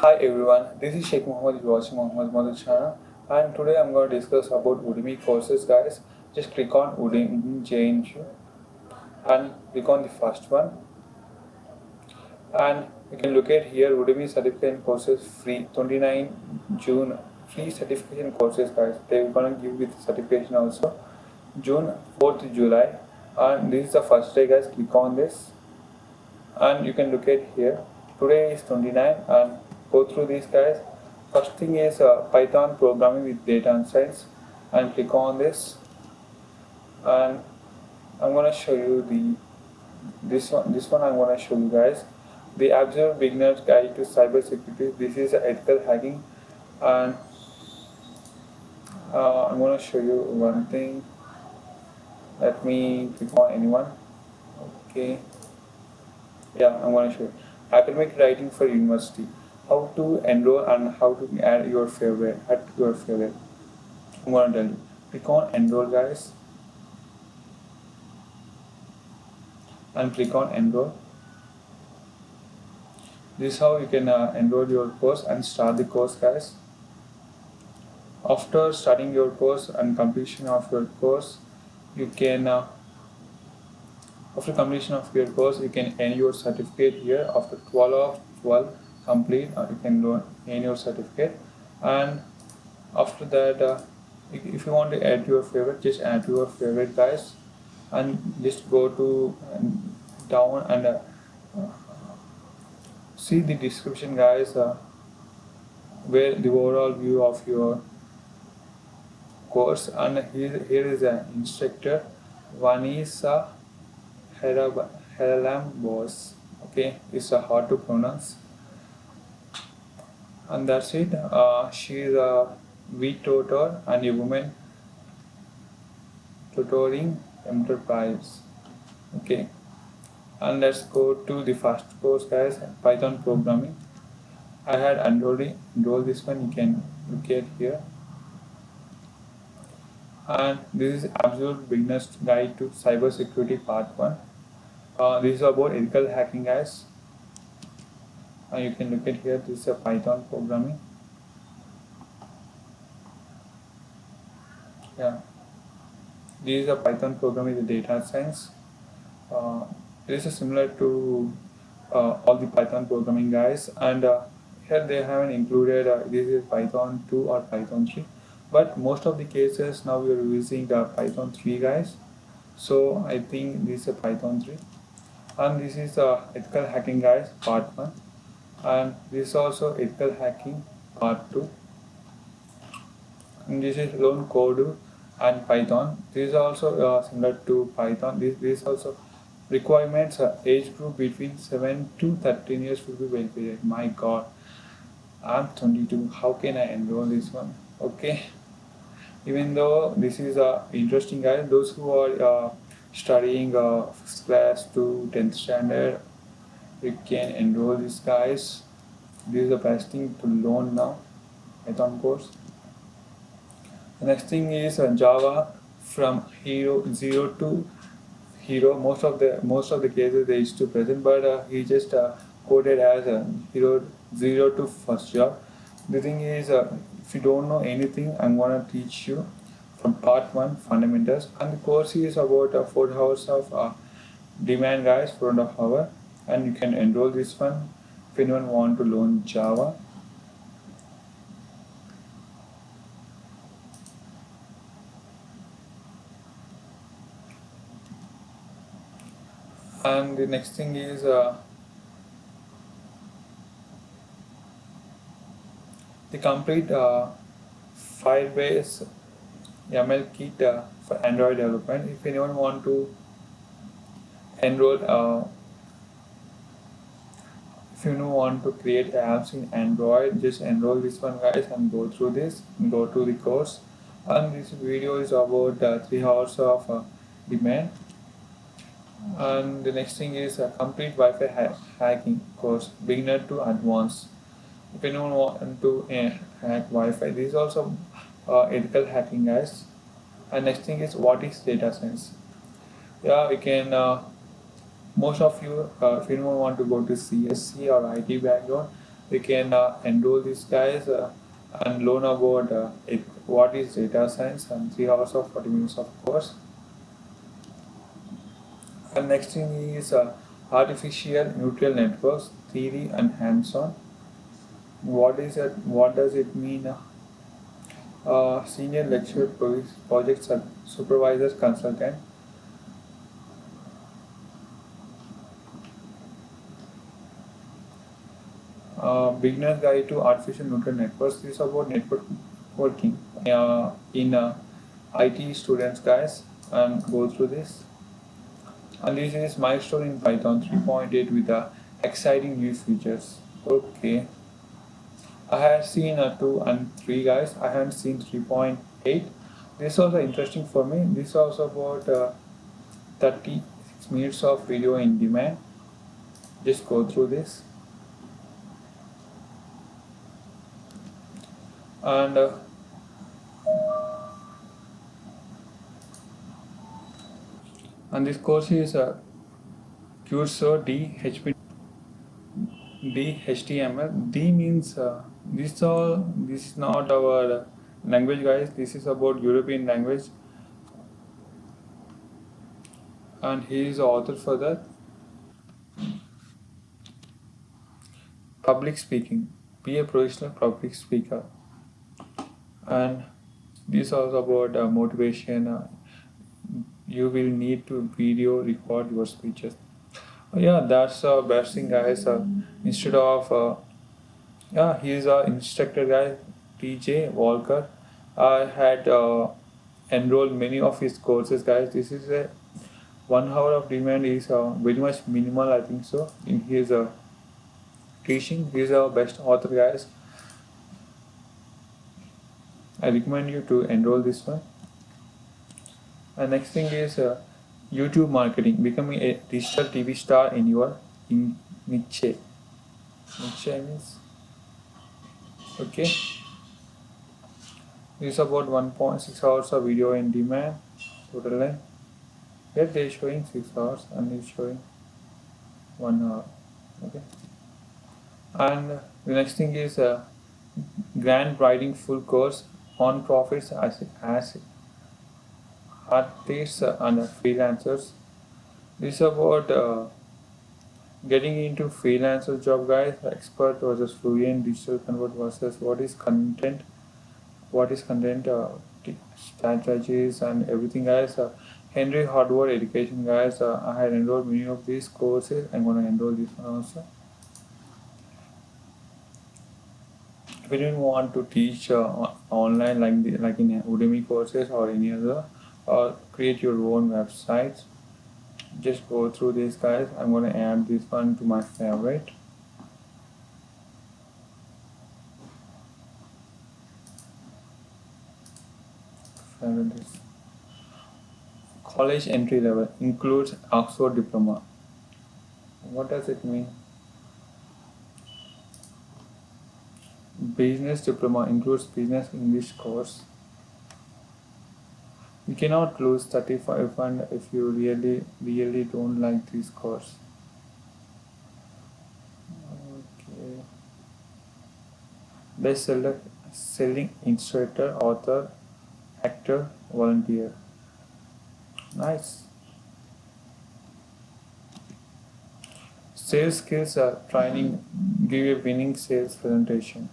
Hi everyone, this is Sheikh Mohammed. You're watching Mohammed Mother channel, and today I'm going to discuss about Udemy courses, guys. Just click on Udemy JNU and click on the first one, and you can look at here Udemy certification courses free 29 June free certification courses, guys. They're going to give you the certification also June 4th July, and this is the first day, guys. Click on this, and you can look at here. Today is 29, and go through these, guys. First thing is Python programming with data and science, and click on this, and I'm gonna show you this one I'm gonna show you, guys, the absolute beginner's guide to cybersecurity. This is ethical hacking, and I'm gonna show you one thing. Let me click on anyone. Okay, yeah, I'm gonna show you academic writing for university, how to enroll and how to add your favorite at your favorite. I'm gonna tell you. Click on enroll, guys, and click on enroll. This is how you can enroll your course and start the course, guys. After starting your course and completion of your course, you can after completion of your course you can earn your certificate here. After 12 of 12 complete, you can earn your certificate. And after that, if you want to add your favorite, just add your favorite, guys, and just go to down and see the description, guys, where the overall view of your course. And here is an instructor. One is Helalam Boss. Okay, it's hard to pronounce, and that's it. She is a tutor and a woman tutoring enterprise. Okay, and let's go to the first course, guys, Python programming. I had enrolled this one. You can look at here, and this is absolute beginner's guide to cybersecurity part 1. This is about ethical hacking, guys. You can look at here. This is a Python programming. Yeah, this is a Python programming with data science. This is similar to all the Python programming, guys, and here they haven't included this is Python 2 or Python 3, but most of the cases now we are using Python 3, guys. So I think this is a Python 3, and this is ethical hacking, guys, part 1, and this is also ethical hacking part 2, and this is Lone Code and Python. This is also similar to Python. This also requirements age group between 7 to 13 years will be verified. My god, I'm 22. How can I enroll this one? Okay, even though this is interesting, guys, those who are studying 1st class to 10th standard, you can enroll these, guys. This is the best thing to learn now, Python course. The next thing is Java from hero 0 to hero. Most of the cases they used to present, but he just coded as hero 0 to first job. The thing is, if you don't know anything, I'm gonna teach you from part 1 fundamentals, and the course is about 4 hours of demand, guys, 4.5 hours, and you can enroll this one if anyone want to learn Java. And the next thing is the complete Firebase YAML kit for Android development. If anyone want to enroll, if you want to create apps in Android, just enroll this one, guys, and go through this and go to the course. And this video is about 3 hours of demand. And the next thing is a complete Wi-Fi hacking course, beginner to advanced. If anyone want to hack Wi-Fi, this is also ethical hacking, guys. And next thing is what is data science. Yeah, we can most of you, if anyone want to go to CSC or IT background, they can enroll these guys and learn about what is data science and 3 hours of 40 minutes of course. And next thing is artificial neural networks theory and hands-on. What is it? What does it mean? Senior lecturer, project supervisor, consultant. Beginner guide to artificial neural networks. This is about networking in IT students, guys, and go through this. And this is milestone in Python 3.8 with exciting new features. Okay, I have seen 2 and 3, guys. I haven't seen 3.8. This is also interesting for me. This is also about 36 minutes of video in demand. Just go through this. And this course is Cursor DHP DHTML. D means this is not our language, guys. This is about European language, and he is the author for that. Public speaking. Be a professional public speaker. And this is also about motivation. You will need to video record your speeches. Yeah, that's the best thing, guys. Instead of yeah, he's an instructor guy, TJ Walker. I had enrolled many of his courses, guys. This is a 1 hour of demand is very much minimal, I think so. In his teaching, he's our best author, guys. I recommend you to enroll this one. And next thing is YouTube marketing, becoming a digital TV star in your niche. Niche means okay. This is about 1.6 hours of video in demand. Total length. Here they are showing 6 hours and it's showing 1 hour. Okay. And the next thing is grant writing full course on profits as artists and freelancers. This is about getting into freelancer job, guys. Expert versus fluent, digital convert versus what is content strategies and everything, guys. Henry Hardware education, guys. I had enrolled many of these courses. I'm going to enroll this one also. If you didn't want to teach online like in Udemy courses or any other, or create your own websites, just go through this, guys. I'm going to add this one to my favorite. College entry level includes Oxford diploma. What does it mean? Business diploma includes business English course. You cannot lose 35 fund if you really don't like this course. Okay. Best seller, selling illustrator, author, actor, volunteer. Nice. Sales skills training, give a winning sales presentation.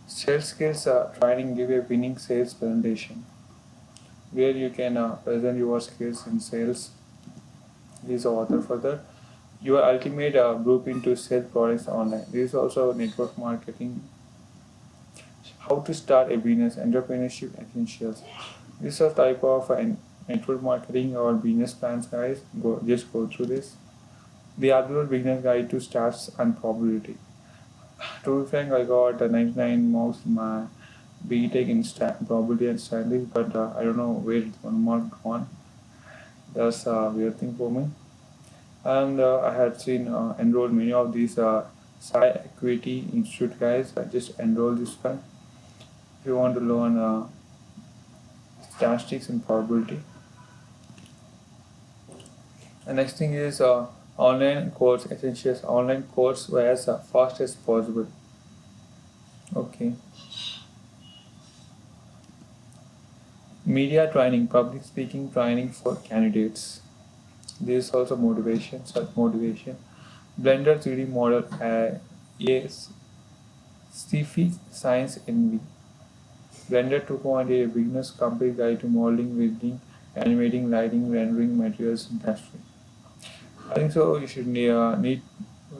Sales skills training, give a winning sales presentation, where you can present your skills in sales. This is author for that. Your ultimate group into sell products online. This is also network marketing. How to start a business, entrepreneurship essentials. This is a type of network marketing or business plans, guys. Just go through this. The absolute beginner guide to starts and probability. To be frank, I got 99 marks in my BTech in probability and statistics, but I don't know where it's 1 mark gone. That's a weird thing for me. And I had seen enrolled many of these Psi Equity Institute, guys. I just enrolled this one. if you want to learn statistics and probability. The next thing is online course essentials. Online course as fast as possible. Okay. Media training, public speaking training for candidates. This is also motivation, self motivation. Blender 3D model, yes, sci-fi science envy. Blender 2.8 beginner's complete guide to modeling, building, animating, lighting, rendering, materials, industry. I think so. You should need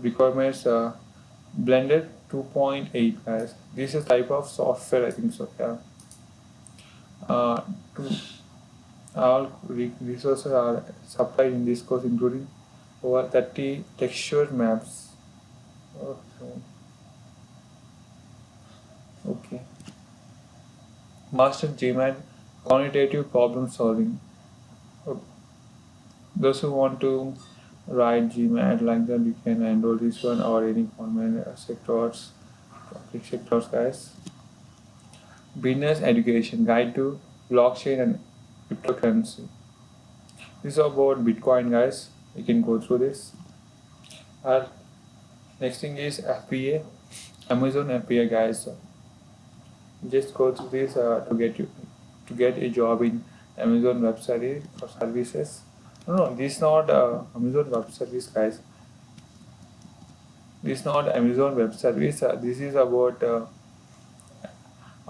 requirements. Blender 2.8 guys. This is type of software. I think so. Yeah. To all resources are supplied in this course, including over 30 texture maps. Okay. Okay. Master GMAT quantitative problem solving. Those who want to write GMAT like that, you can enroll this one or any government sectors, public sectors, guys. Business education guide to blockchain and cryptocurrency. This is about Bitcoin, guys. You can go through this. Next thing is FBA, Amazon FBA, guys. Just go through this to get a job in Amazon Web Service for services. No, this is not Amazon Web Service, guys. This is not Amazon Web Service. This is about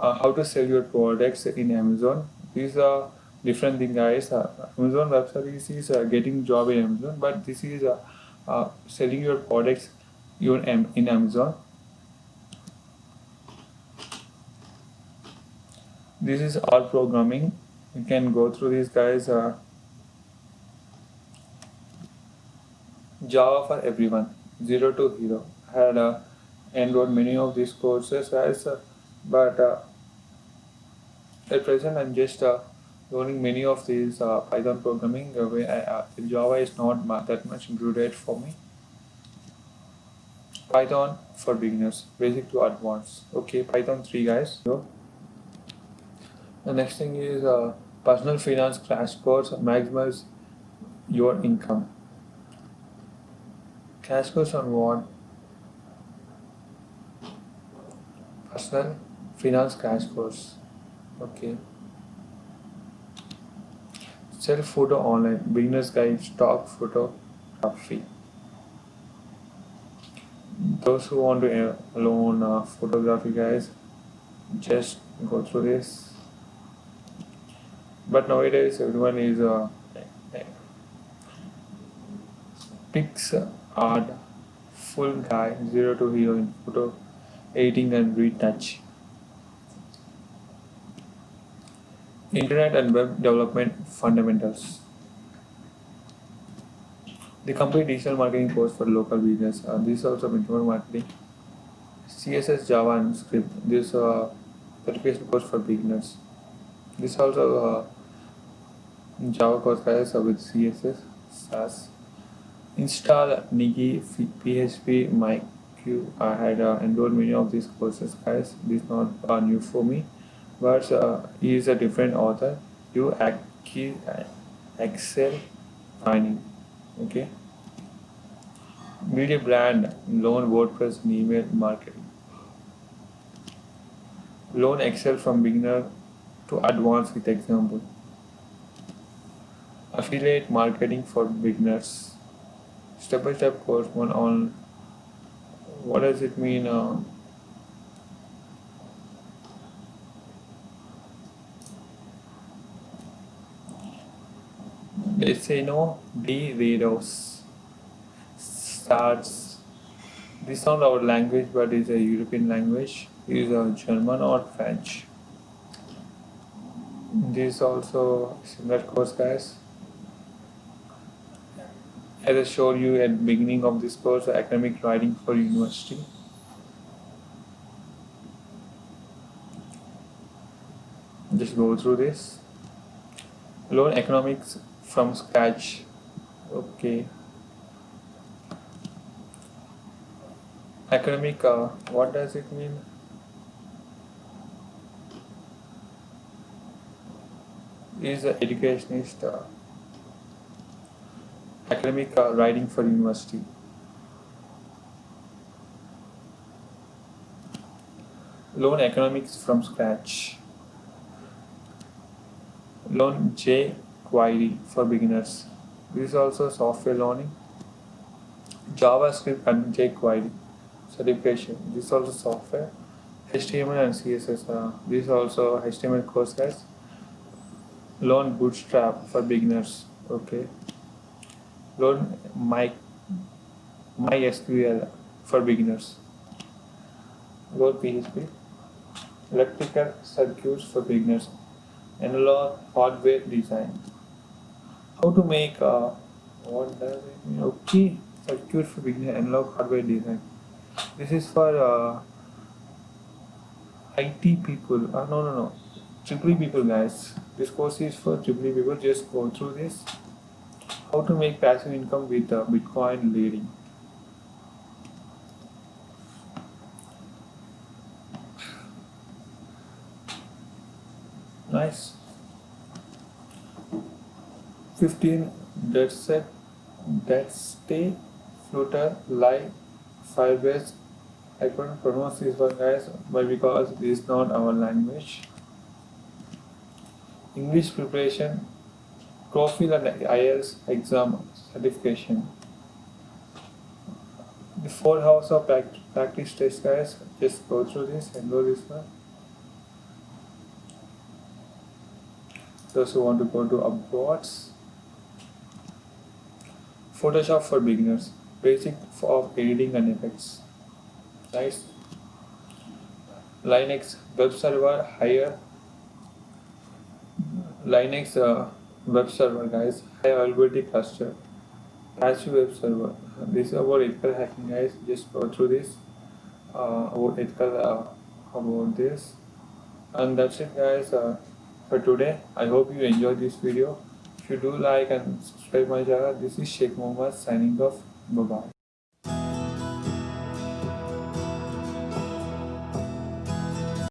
how to sell your products in Amazon. These are different thing, guys. Amazon Web Service is getting job in Amazon, but this is selling your products in Amazon. This is all programming. You can go through these, guys. Java for everyone, 0 to hero. I had enrolled many of these courses, guys, but at present I'm just learning many of these Python programming. Java is not that much included for me. Python for beginners, basic to advanced. Okay, Python 3, guys. So, the next thing is personal finance crash course, maximize your income. Crash course on what? Personal finance crash course. Okay. Sell photo online, beginner's guide, stock photography. Those who want to learn photography, guys, just go through this. But nowadays everyone is Pix art, full guy, 0 to hero in photo editing and retouch. Internet and web development fundamentals. The complete digital marketing course for local business. This is also network marketing. CSS, Java, and script. This certification course for beginners. This also Java course, guys, with CSS, SAS. Install Nigi, PHP, MyQ. I had enrolled many of these courses, guys. This is not new for me, but he is a different author. You Excel finding. Okay. Build a brand, learn WordPress and email marketing. Learn Excel from beginner to advanced with example. Affiliate marketing for beginners. Step-by-step course one on what does it mean? They say no. D. Redos starts. This is not our language, but is a European language. Is a German or French. This is also similar course, guys. As I showed you at the beginning of this course, academic writing for university. Just go through this. Learn economics from scratch. Okay. Academic, what does it mean? is an educationist, academic writing for university. Learn economics from scratch. Learn jQuery for beginners. This is also software learning. JavaScript and jQuery certification. This is also software. HTML and CSS. This is also HTML course, guys. Learn Bootstrap for beginners. Okay. Learn MySQL for beginners. Learn PHP. Electrical circuits for beginners. Analog hardware design. How to make what does it mean? Okay, circuit for beginner, analog hardware design. This is for IT people. No. Triple E people, guys. This course is for triple E people. Just go through this. How to make passive income with Bitcoin leading. Nice. 15 dead set, dead stay, flutter, live, Firebase. I couldn't pronounce this one, guys, but because this is not our language. English preparation, TOEFL and IELTS exam certification. The 4 hours of practice test, guys. Just go through this and go this one. Those who want to go to abroads. Photoshop for beginners, basic of editing and effects. Nice. Linux web server, higher Linux web server, guys, high availability cluster, Apache web server. This is about ethical hacking, guys. Just go through this about ethical about this, and that's it, guys, for today. I hope you enjoyed this video. If you do, like and subscribe my channel. This is Sheikh Mohammed signing off. Bye bye.